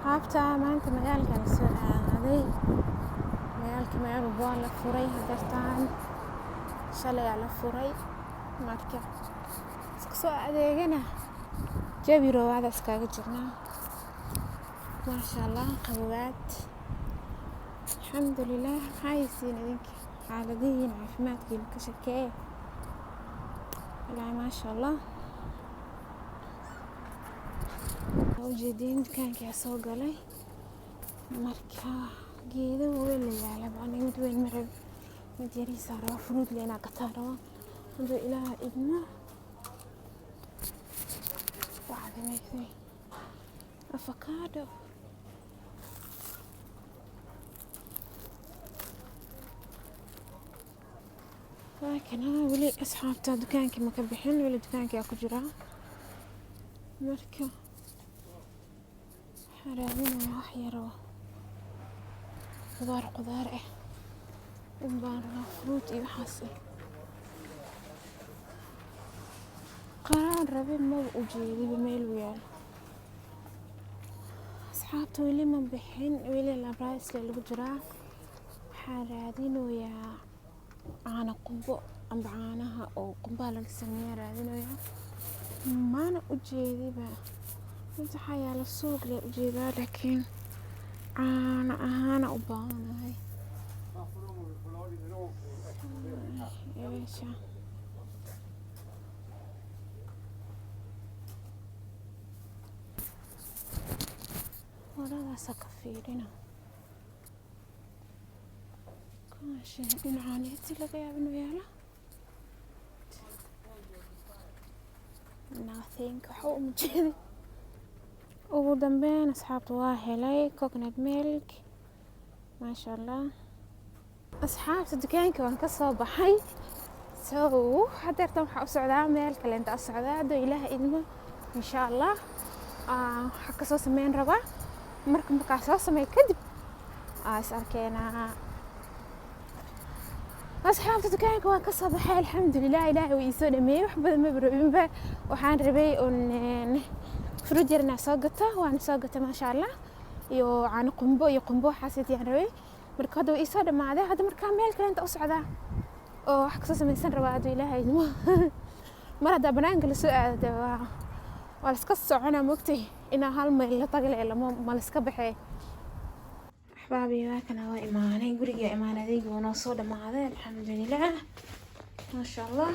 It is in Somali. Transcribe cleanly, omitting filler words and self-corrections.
asxaabta maanta magaalkan soo aaday magaal waa la furay hadeertaan shalay la furay marka iska soo adeegana jawi roowaad iskaga jirnaa maasha Allah qawaad alxamdulillaah haysiin idinka xaaladihiin caafimaadkiina ka shakee ilaa maasha Allah ujeedin dukaanka soo galay marka geedo weyn la yaala baan mid weyn marab mid yari saaro fruit leena ka taaro inta ilaa idna waxa meeshay avocado laakiin wali asxaabta dukaanka ma ka bixin wali dukaanka ku jira marka حرامين وحيروا خضار وبارنا فروت يحصل قرار ربين ما وجيدي بميل ويال أصحابته اللي ما بحين ويلي الأبراس اللي بجرا حرادين ويا عنا قنبو أم بعانها أو قنبالة السمية رادين ويا ما أنا وجيدي بقى انت حيا للسوق لأجيبها لكن أنا أبانا هاي إيش ولا سكفيرنا كاشي إن عانيتي لك يا ابن ويالا nothing حقوق مجيدي ugu dambeyn asxaabtu waa helay coconut milk ma sha Allah asxaabta dukaanka waan ka soo baxay soo hadeertan waxa u socdaa meel kale inta socdaado ilaaha idmo insha Allah waxa ka soo sameyn raba marka soo sameey kadib is arkeena asxaabta dukaanka waan ka soo baxay alxamdulillah ilaahay uu isoo dhameeyay wax badan ma barooyinba waxaan rabay فرجرنا ساقته وأنا ساقته ما شاء الله يو عن قنبو حاسد يعني روي مركادو إيصاد مع هذا مركان ميل كلام تأصعده أو حكسوس من سنة رواد إلهي مرة ده بنانجل سؤال ده والسكس عنا مكتي إن هالما اللي طقل إلا ما لسكبحي أحبابي لكن هو إيماني يقول يا إيمان ذي ونصود مع ذا الحمد لله ما شاء الله